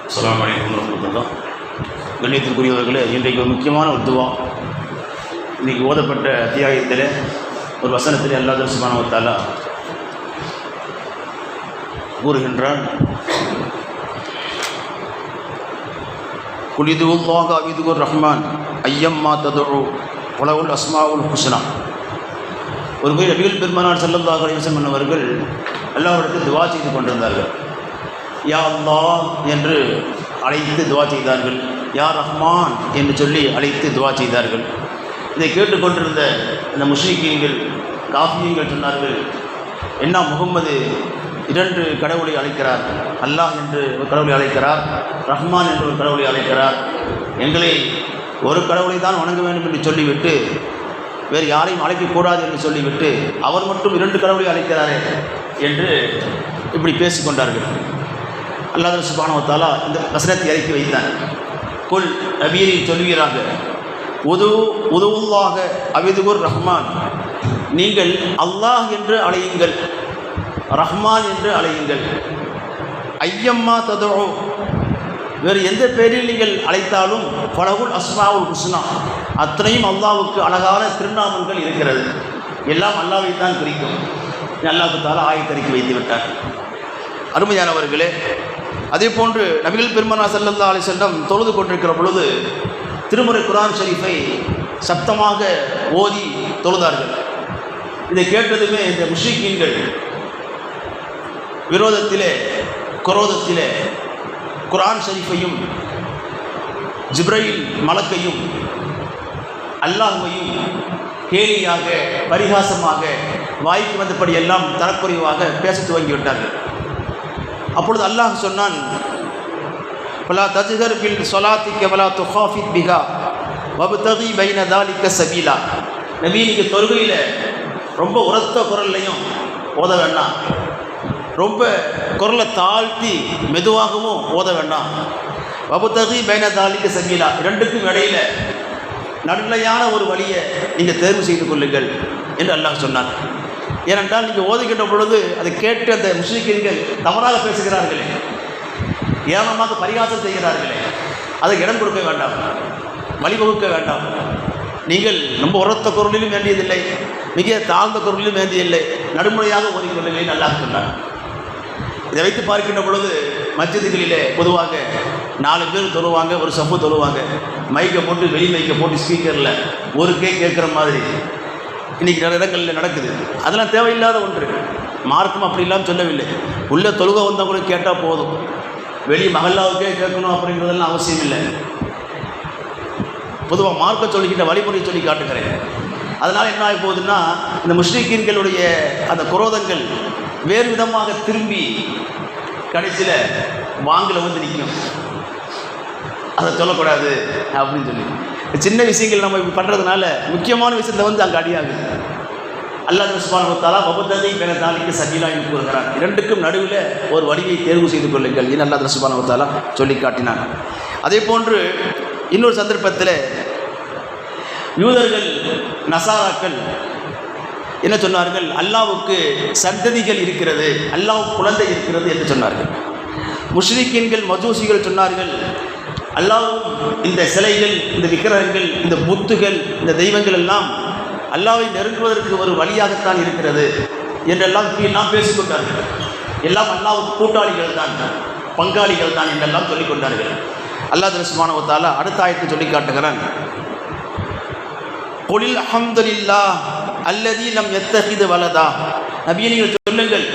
அஸ்ஸலாமு அலைக்கும் வரஹ்மத்துல்லாஹ். கண்ணியத்திற்குரியவர்களே, இன்றைக்கு ஒரு முக்கியமான ஒரு துவா. இன்றைக்கி ஓதப்பட்ட அத்தியாயத்தில் ஒரு வசனத்தில் அல்லாஹ் சுப்ஹானஹு வ தஆலா கூறுகின்றான், குல் இதுல்லாஹ அவிதுர் ரஹ்மான் ஐயம்மா ததுஉ வலவுல் அஸ்மாஉல் ஹுஸ்னா. ஒரு முறை நபிகள் பெருமானார் ஸல்லல்லாஹு அலைஹி வஸல்லம் அவர்கள் அல்லாஹ்விடத்தில் துவா செய்து கொண்டிருந்தார்கள். யா அல்லாஹ் என்று அழைத்து துவா செய்தார்கள், யா ரஹ்மான் என்று சொல்லி அழைத்து துவா செய்தார்கள். இதை கேட்டுக்கொண்டிருந்த இந்த முஸ்லிக்கீன்கள் காஃபியீன்கள் சொன்னார்கள், என்ன முகம்மது இரண்டு கடவுளை அழைக்கிறார், அல்லாஹ் என்று ஒரு கடவுளை அழைக்கிறார், ரஹ்மான் என்று ஒரு கடவுளை அழைக்கிறார், எங்களை ஒரு கடவுளை தான் வணங்க வேண்டும் என்று சொல்லிவிட்டு வேறு யாரையும் அழைக்கக்கூடாது என்று சொல்லிவிட்டு அவர் மட்டும் இரண்டு கடவுளை அழைக்கிறாரே என்று இப்படி பேசிக்கொண்டார்கள். அல்லாஹ் சுப்ஹானஹு வ தஆலா இந்த வசனத்தை இறக்கி வைத்தார். குல் நபியை சொல்கிறாங்க, உதுவுல்லாஹ அவிதுர் ரஹ்மான், நீங்கள் அல்லாஹ் என்று அழையுங்கள், ரஹ்மான் என்று அழையுங்கள். ஐயம்மா ததுஉ, வேறு எந்த பேரில் நீங்கள் அழைத்தாலும் ஃபலஹுல் அஸ்மாஉல் ஹுஸ்னா, அத்தனையும் அல்லாஹ்வுக்கு அழகான திருநாமங்கள் இருக்கிறது, எல்லாம் அல்லாஹ்வை தான் குறிக்கும். அல்லாஹ் தஆலா ஆயத்திறக்கி வைத்து விட்டார். அருமையானவர்களே, அதே போன்று நபிகள் பெருமானார் ஸல்லல்லாஹு அலைஹி வஸல்லம் தொழுது கொண்டிருக்கிற பொழுது திருமுறை குர்ஆன் ஷரீஃபை சப்தமாக ஓதி தொழுதார்கள். இதை கேட்டதுமே இந்த முஷ்ரிக்கீன்கள் விரோதத்திலே குரோதத்திலே குர்ஆன் ஷரீஃபையும் ஜிப்ரீல் மலக்கையும் அல்லாஹ்வையும் கேலியாக பரிகாசமாக வாய்க்கு வந்தபடி எல்லாம் தரக்குறைவாக பேச துவங்கிவிட்டார்கள். அப்பொழுது அல்லாஹ் சொன்னான், ஃபலா தஜ்ஹர் பில் ஸலாத்திக வலா துகாஃபித் பிஹா வப்தகி பைன தாலிக சபீலா. நபி, நீங்கள் தொழுகையில் ரொம்ப உரத்த குரல்லையும் ஓத வேண்டாம், ரொம்ப குரலை தாழ்த்தி மெதுவாகவும் ஓத வேண்டாம். வப்தகி பைன தாலிக சபீலா, இரண்டுக்கும் இடையில் நடுநிலையான ஒரு வழியை நீங்கள் தேர்வு செய்து கொள்ளுங்கள் என்று அல்லாஹ் சொன்னார். ஏனென்றால் நீங்கள் ஓதுகின்ற பொழுது அதை கேட்டு அந்த முஸ்லிம்கள் தவறாக பேசுகிறார்களே, ஏனமாக பரிகாசம் செய்கிறார்களே, அதை இடம் கொடுக்க வேண்டாம், வழிவகுக்க வேண்டாம். நீங்கள் ரொம்ப உரத்த குரலிலும் வேண்டியதில்லை, மிக தாழ்ந்த குரலிலும் வேண்டியதில்லை, நடுமுறையாக ஓதிக்கொள்ளுங்கள் அல்லாஹ் சொன்னார். இதை வைத்து பார்க்கின்ற பொழுது மஸ்ஜிதுகளிலே பொதுவாக 4 பேர் தொழுவாங்க, ஒரு சஃபு தொழுவாங்க, மைக்கை போட்டு வெளி மைக்கை போட்டு ஸ்பீக்கரில் ஒரு கேட்குற மாதிரி இன்றைக்கி நிறைய இடங்களில் நடக்குது. அதெல்லாம் தேவையில்லாத ஒன்று. மார்க்கம் அப்படி இல்லாமல் சொல்லவில்லை. உள்ள தொழுகை வந்தவங்களுக்கு கேட்டால் போதும், வெளி மகல்லாவுக்கே கேட்கணும் அப்படின்றதெல்லாம் அவசியம் இல்லை. பொதுவாக மார்க்கம் சொல்லிக்கிட்ட வழிமுறை சொல்லி காட்டுகிறேன். அதனால் என்ன ஆகி போகுதுன்னா, இந்த முஸ்லிம்களுடைய அந்த குரோதங்கள் வேறு விதமாக திரும்பி கடைசியில் வாங்கில் வந்து நிற்கும். அதை சொல்லக்கூடாது அப்படின்னு சொல்லி சின்ன விஷயங்கள் நம்ம இப்படி பண்ணுறதுனால முக்கியமான விஷயத்தை வந்து அங்கே அடியாகுது. அல்லாஹ் சுப்ஹானஹு வ தஆலா வப்தகி பைன தாலிக சபீலா என்று கூறுகிறார். இரண்டுக்கும் நடுவில் ஒரு வழியை தேர்வு செய்து கொள்ளுங்கள் என்று அல்லாஹ் சுப்ஹானஹு வ தஆலா சொல்லி காட்டினார். அதே போன்று இன்னொரு சந்தர்ப்பத்தில் யூதர்கள் நசாராக்கள் என்ன சொன்னார்கள், அல்லாஹ்வுக்கு சந்ததிகள் இருக்கிறது, அல்லாஹ்வுக்கு குழந்தை இருக்கிறது என்று சொன்னார்கள். முஷ்ரிக்கீன்கள் மஜூசிகள் சொன்னார்கள், அல்லாஹ்வும் இந்த சிலைகள், இந்த விக்கிரகங்கள், இந்த புத்துகள், இந்த தெய்வங்கள் எல்லாம் அல்லாஹ்வை நெருங்குவதற்கு ஒரு வழியாகத்தான் இருக்கிறது என்றெல்லாம் பேசிக்கொண்டார்கள். எல்லாம் அல்லாஹ்வுக்கு கூட்டாளிகள் தான், பங்காளிகள் தான் என்றெல்லாம் சொல்லிக் கொண்டார்கள். அல்லாஹ் சுப்ஹானஹு வ தஆலா அடுத்த ஆயத்தை சொல்லி காட்டுகிறான், குலில் அல்ஹம்துலில்லாஹ் அல்லதி லம் யத்தஹிது வலதா. நபியே, நீங்கள் சொல்லுங்கள்,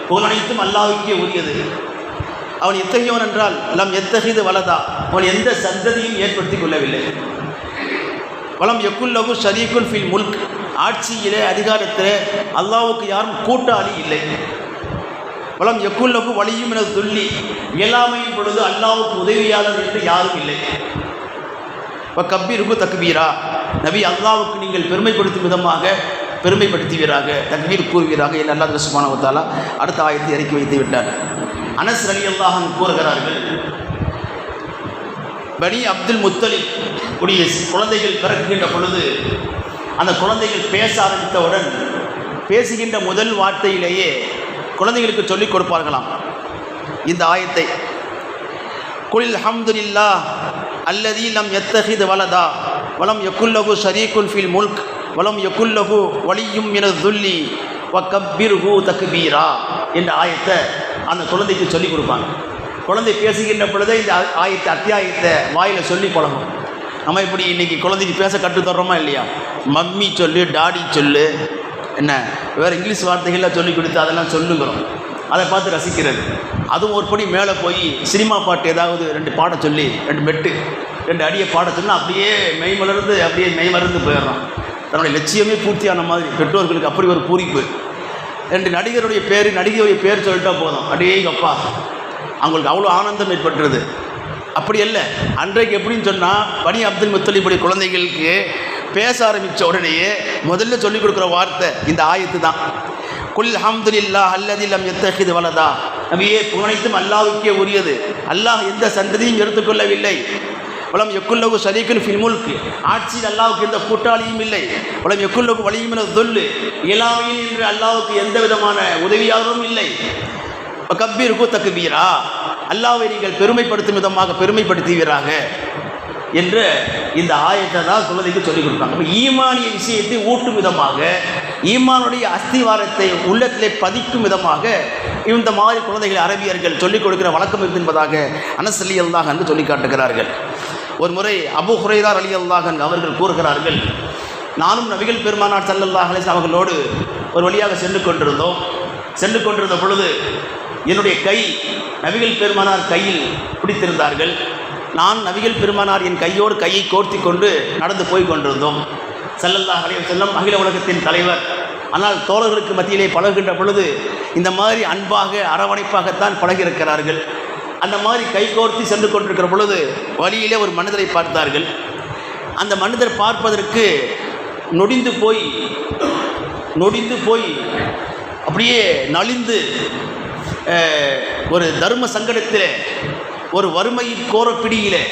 புகழ் அனைத்தும் அல்லாஹ்வுக்கே உரியது. அவன் எத்தகையவன் என்றால் லம் எத்தகைது வலதா, அவன் எந்த சந்ததியும் ஏற்படுத்தி கொள்ளவில்லை. வலம் யக்குல்லஹு ஷரீக்குன் ஃபில் முல்க், ஆட்சியிலே அதிகாரத்திலே அல்லாஹ்வுக்கு யாரும் கூட்டாளி இல்லை. வலம் யக்குல்லஹு வலியும் என துல்லி, இயலாமையின் பொழுது அல்லாஹ்வுக்கு உதவியாளர் என்று யாரும் இல்லை. கப்பீருக்கு தக்பீரா, நபி அல்லாஹ்வுக்கு நீங்கள் பெருமைப்படுத்தும் விதமாக பெருமைப்படுத்துவீராக, தக்பீர் கூறுவீராக என்று அல்லாஹ் சுப்ஹானஹு வ தஆலா அடுத்த ஆயத்தை இறக்கி வைத்து விட்டார். அனஸ் ரலியல்லாஹு அன்ஹு கூறுகிறார்கள், பனி அப்துல் முத்தலிப் உடைய குழந்தைகள் பிறக்குகின்ற பொழுது அந்த குழந்தைகள் பேச ஆரம்பித்தவுடன் பேசுகின்ற முதல் வார்த்தையிலேயே குழந்தைகளுக்கு சொல்லிக் கொடுப்பார்களாம் இந்த ஆயத்தை, குலில் ஹம்துலில்லாஹ் அல்லதி லம் யத்தஹித் வலதா வலம் யகுல்லஹு ஷரீக்குன் ஃபில் முல்க் வலம் யகுல்லஹு வலியும் மினல் துல்லி வக்கப்பிர்ஹு தக்பீரா என்ற ஆயத்தை அந்த குழந்தைக்கு சொல்லிக் கொடுப்பாங்க. குழந்தை பேசுகின்ற பொழுதே இந்த அத்தியாயத்தை வாயில் சொல்லி பழகும். நம்ம இப்படி இன்றைக்கி குழந்தைக்கு பேச கற்றுத்தர்றோமா இல்லையா? மம்மி சொல்லு, டாடி சொல்லு, என்ன வேறு இங்கிலீஷ் வார்த்தைகள்லாம் சொல்லி கொடுத்து அதெல்லாம் சொல்லுங்கிறோம். அதை பார்த்து ரசிக்கிறது. அதுவும் ஒரு படி மேலே போய் சினிமா பாட்டு ஏதாவது 2 பாட சொல்லி 2 மெட்டு 2 அடியை பாட சொன்னால் அப்படியே மெய்மறந்து போயிடுறோம். தன்னுடைய லட்சியமே பூர்த்தியான மாதிரி பெற்றோர்களுக்கு அப்படி ஒரு பூரிப்பு. 2 நடிகருடைய பேர் சொல்லிட்டா போதும், அடியே அப்பா அவங்களுக்கு அவ்வளோ ஆனந்தம் ஏற்பட்டுறது. அப்படி இல்லை, அன்றைக்கு எப்படின்னு சொன்னால் பனி அப்துல் முத்தலிபுடைய குழந்தைகளுக்கு பேச ஆரம்பித்த உடனேயே முதல்ல சொல்லிக் கொடுக்குற வார்த்தை இந்த ஆயத்து தான். குல் ஹம்துலில்லாஹ் அல்லதி லம் யத்தஹித் வலதா. நபியே புகழைத்தும் அல்லாஹ்வுக்கே உரியது, அல்லாஹ் எந்த சந்ததியும் எடுத்துக்கொள்ளவில்லை. வலம் யகுல்லஹு ஷரீக்குன் ஃபில் முல்க், ஆட்சியில் அல்லாஹ்வுக்கு எந்த கூட்டாளியும் இல்லை. வலம் யகுல்லஹு வலியும் மினல் துல், இயலாமையில் என்று அல்லாஹ்வுக்கு எந்த விதமான உதவியாகவும் இல்லை. வக்கப்பிர்ஹு தக்பீரா, அல்லாஹ்வை நீங்கள் பெருமைப்படுத்தும் விதமாக பெருமைப்படுத்துவீராக என்று இந்த ஆயத்தை தான் குழந்தைக்கு சொல்லிக் கொடுப்பாங்க. அப்போ ஈமானிய விஷயத்தை ஊட்டும் விதமாக, ஈமானுடைய அஸ்திவாரத்தை உள்ளத்திலே பதிக்கும் விதமாக இந்த மாதிரி குழந்தைகள் அரபியர்கள் சொல்லிக் கொடுக்கிற வழக்கம் இருக்கு என்பதாக அனஸ் ரலியல்லாஹு அன்ஹு சொல்லி காட்டுகிறார்கள். ஒரு முறை அபூ ஹுரைரா ரலியல்லாஹு அன்ஹு அவர்கள் கூறுகிறார்கள், நானும் நபிகள் பெருமானார் ஸல்லல்லாஹு அலைஹி வஸல்லம் அவர்களோடு ஒரு வழியாக சென்று கொண்டிருந்த பொழுது என்னுடைய கை நபிகள் பெருமானார் கையில் பிடித்திருந்தார்கள். நான் நபிகள் பெருமானார் என் கையோடு கையை கோர்த்தி கொண்டு நடந்து போய் கொண்டிருந்தோம். ஸல்லல்லாஹு அலைஹி வஸல்லம் அகில உலகத்தின் தலைவர். ஆனால் தோழர்களுக்கு மத்தியிலே பழகுகின்ற பொழுது இந்த மாதிரி அன்பாக அரவணைப்பாகத்தான் பழகியிருக்கிறார்கள். அந்த மாதிரி கை கோர்த்தி சென்று கொண்டிருக்கிற பொழுது வழியிலே ஒரு மனிதரை பார்த்தார்கள். அந்த மனிதர் பார்ப்பதற்கு நொடிந்து போய் அப்படியே நலிந்து ஒரு தர்ம சங்கடத்தில், ஒரு வறுமையின் கோரப்பிடியில்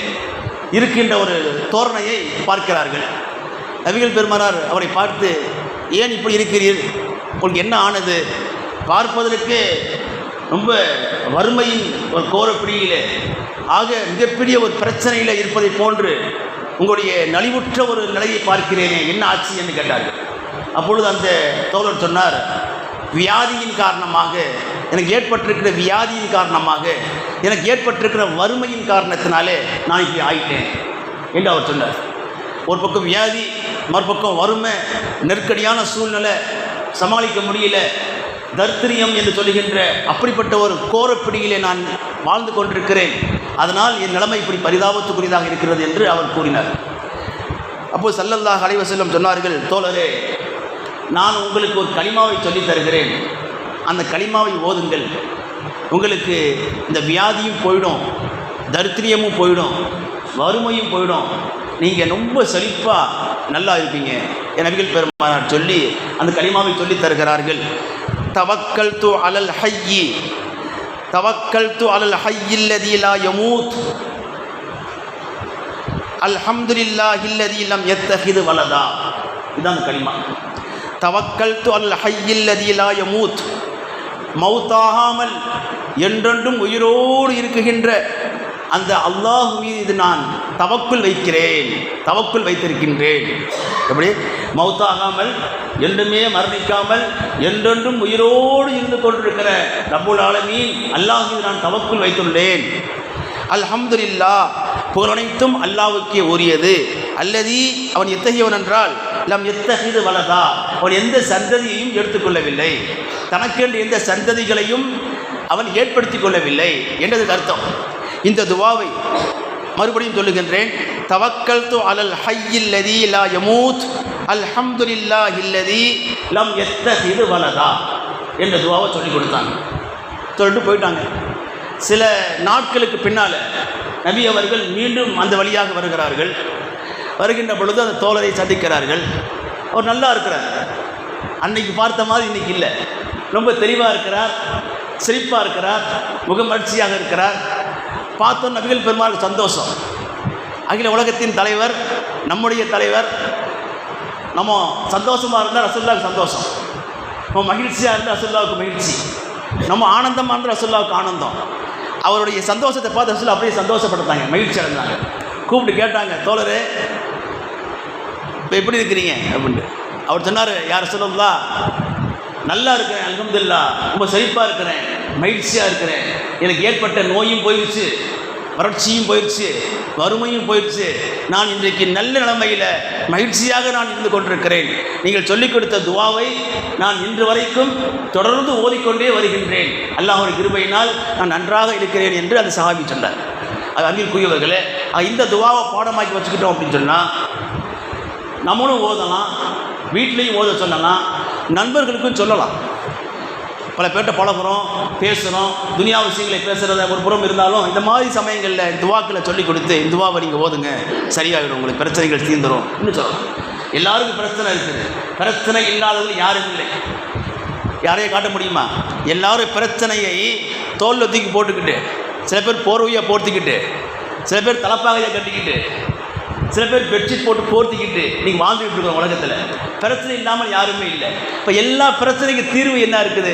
இருக்கின்ற ஒரு தோரணையை பார்க்கிறார்கள். நபிகள் பெருமானார் அவரை பார்த்து, ஏன் இப்படி இருக்கிறீர், உங்களுக்கு என்ன ஆனது, பார்ப்பதற்கு ரொம்ப வறுமையின் ஒரு கோரப்பிடியில் ஆக மிகப்பெரிய ஒரு பிரச்சனையில் இருப்பதை போன்று உங்களுடைய நலிவுற்ற ஒரு நிலையை பார்க்கிறேனே, என்ன ஆச்சு என்று கேட்டார்கள். அப்பொழுது அந்த தோழர் சொன்னார், வியாதியின் காரணமாக, எனக்கு ஏற்பட்டிருக்கிற வியாதியின் காரணமாக, எனக்கு ஏற்பட்டிருக்கிற வறுமையின் காரணத்தினாலே நான் இப்படி ஆயிட்டேன் என்று அவர் சொன்னார். ஒரு பக்கம் வியாதி, மறுபக்கம் வறுமை, நெருக்கடியான சூழ்நிலை, சமாளிக்க முடியல, தர்த்திரியம் என்று சொல்லுகின்ற அப்படிப்பட்ட ஒரு கோரப்பிடியிலே நான் வாழ்ந்து கொண்டிருக்கிறேன். அதனால் என் நிலைமை இப்படி பரிதாபத்துக்குரியதாக இருக்கிறது என்று அவர் கூறினார். அப்போது ஸல்லல்லாஹு அலைஹி வஸல்லம் சொன்னார்கள், தோழரே, நான் உங்களுக்கு ஒரு கலிமாவை சொல்லித் தருகிறேன், அந்த கலிமாவை ஓதுங்கள், உங்களுக்கு இந்த வியாதியும் போயிடும், தரித்திரியமும் போயிடும், வறுமையும் போயிடும், நீங்கள் ரொம்ப செழிப்பாக நல்லா இருப்பீங்க. நபிகள் பெருமானார் சொல்லி அந்த கலிமாவை சொல்லித் தருகிறார்கள். தவக்கல்து அலல் ஹய்யி அல்லதி லா யமூத் அல்ஹம்துலில்லாஹில்லதி லம் யத்தஹித் வலதா. இதுதான் கலிமா. தவக்கல்து அல் ஹய்யில்லதி லா யமூத், மௌத்தாகாமல் என்றென்றும் உயிரோடு இருக்குகின்ற அந்த அல்லாஹ் மீது நான் தவக்குல் வைத்திருக்கின்றேன். எப்படி? மௌத்தாகாமல், என்றுமே மரணிக்காமல், என்றென்றும் உயிரோடு இருந்து கொண்டிருக்கிற ரப்புல் ஆலமீன் அல்லாஹ் மீது நான் தவக்குல் வைத்துள்ளேன். அல்ஹம்துலில்லாஹ், புகழனைத்தும் அல்லாஹ்வுக்கே உரியது. அல்லதி, அவன் எத்தகையவன் என்றால், லம் யத்தஹித் வலதா, அவன் எந்த சந்ததியையும் எடுத்துக்கொள்ளவில்லை, தனக்கென்று எந்த சந்ததிகளையும் அவன் ஏற்படுத்தி கொள்ளவில்லை என்றதுக்கு அர்த்தம். இந்த துவாவை மறுபடியும் சொல்லுகின்றேன். தவக்கல்து அலல் ஹய்யில்லதி லா யமூத் அல்ஹம்துலில்லாஹில்லதி லம் யத்தஹித் வலதா என்ற துவாவை சொல்லிக் கொடுத்தாங்க. சொல்லிட்டு போயிட்டாங்க. சில நாட்களுக்கு பின்னால் நபி அவர்கள் மீண்டும் அந்த வழியாக வருகிறார்கள். வருகின்ற பொழுது அந்த தோழரை சந்திக்கிறார்கள். அவர் நல்லா இருக்கிறார், அன்னைக்கு பார்த்த மாதிரி இன்னைக்கு இல்லை, ரொம்ப தெளிவாக இருக்கிறார், சிரிப்பாக இருக்கிறார், முகமலர்ச்சியாக இருக்கிறார். பார்த்தோம் நபிகள் பெருமாளுக்கு சந்தோஷம். அகில உலகத்தின் தலைவர், நம்முடைய தலைவர், நம்ம சந்தோஷமாக இருந்தால் ரசூலுல்லாஹ்வுக்கு சந்தோஷம், நம்ம மகிழ்ச்சியாக இருந்தால் ரசூலுல்லாஹ்வுக்கு மகிழ்ச்சி, நம்ம ஆனந்தமாக இருந்தால் ரசூலுல்லாஹ்வுக்கு ஆனந்தம். அவருடைய சந்தோஷத்தை பார்த்து ரசூல் அப்படியே சந்தோஷப்பட்டாங்க, மகிழ்ச்சி அடைந்தாங்க. கூப்பிட்டு கேட்டாங்க, தோழரே இப்போ எப்படி இருக்கிறீங்க அப்படின்ட்டு. அவர் சொன்னார், யார் சொல்லலாம், நல்லா இருக்கிறேன், அல்ஹம்துலில்லாஹ், ரொம்ப செழிப்பாக இருக்கிறேன், மகிழ்ச்சியாக இருக்கிறேன். எனக்கு ஏற்பட்ட நோயும் போயிடுச்சு, வறட்சியும் போயிடுச்சு, வறுமையும் போயிடுச்சு. நான் இன்றைக்கு நல்ல நிலைமையில் மகிழ்ச்சியாக நான் இருந்து கொண்டிருக்கிறேன். நீங்கள் சொல்லிக் கொடுத்த துவாவை நான் இன்று வரைக்கும் தொடர்ந்து ஓதிக்கொண்டே வருகின்றேன். அல்லாஹ்வுடைய கிருபையினால் நான் நன்றாக இருக்கிறேன் என்று அந்த சஹாபி சொன்னார். அது அமீருக்குரியவர்களே, இந்த துவாவை பாடமாக்கி வச்சுக்கிட்டோம் அப்படின்னு சொன்னால் நம்மளும் ஓதலாம், வீட்லேயும் ஓத சொல்லலாம், நண்பர்களுக்கும் சொல்லலாம். பல பேர்கிட்ட பழகுறோம், பேசுகிறோம், துனியா விஷயங்களை பேசுகிறத ஒரு புறம் இருந்தாலும் இந்த மாதிரி சமயங்களில் துவாக்களை சொல்லிக் கொடுத்து இந்த துவாவை நீங்கள் ஓதுங்க, சரியாகிடும், உங்களுக்கு பிரச்சனைகள் தீர்ந்துடும் இன்னும் சொல்லலாம். எல்லாருக்கும் பிரச்சனை இருக்குது, பிரச்சனை இல்லாதவர்கள் யாரும் இல்லை. யாரையும் காட்ட முடியுமா? எல்லாரும் பிரச்சனையை தோளில் தூக்கி போட்டுக்கிட்டு, சில பேர் போர்வையாக போர்த்திக்கிட்டு, சில பேர் தலப்பாகையை கட்டிக்கிட்டு, சில பேர் பெட்ஷீட் போட்டு போர்த்திக்கிட்டு நீங்கள் வாழ்ந்துக்கிட்டு இருக்கோம். உலகத்தில் பிரச்சனை இல்லாமல் யாருமே இல்லை. இப்போ எல்லா பிரச்சனைக்கு தீர்வு என்ன இருக்குது?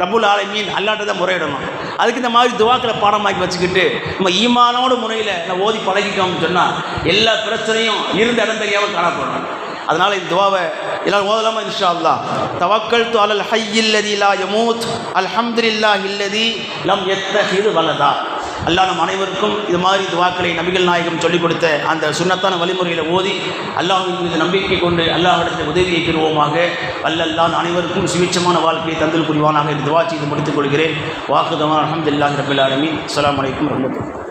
ரப்புல் ஆலமீன் அல்லாஹ்ட்ட தான் முறையிடணும். அதுக்கு இந்த மாதிரி துவாக்களை பாடமாக்கி வச்சுக்கிட்டு நம்ம ஈமானோட முறையில் நான் ஓதி பழகிட்டோம்னு சொன்னால் எல்லா பிரச்சனையும் இருந்த இடம் தெரியாமல் காணப்படணும். அதனால் இந்த துவாவை எல்லோரும் ஓதலாமா? இன்ஷா அல்லாஹ். தவக்கல்து அலல் ஹய்யில் லதீ லா யமூத் அல்ஹம்துலில்லாஹில் லதீ லம் யத்தஹிது வலதா. அல்லாஹ் நம் அனைவருக்கும் இது மாதிரி துவாக்களை நபிகள் நாயகம் சொல்லிக் கொடுத்த அந்த சுன்னத்தான வழிமுறையில் ஓதி அல்லாஹ்வின் மீது நம்பிக்கை கொண்டு அல்லாஹ்விடத்தில் உதவியை பெறுவோமாக. அல்லாஹ் அனைவருக்கும் சுவிட்சமான வாழ்க்கையை தந்தல் புரிவானாக என்று துவா செய்து முடித்துக் கொள்கிறேன். வாக்குதமான அல்ஹம்துலில்லாஹி ரப்பில் ஆலமீன். அஸ்ஸலாமு அலைக்கும் வரஹ்மத்துல்லாஹி.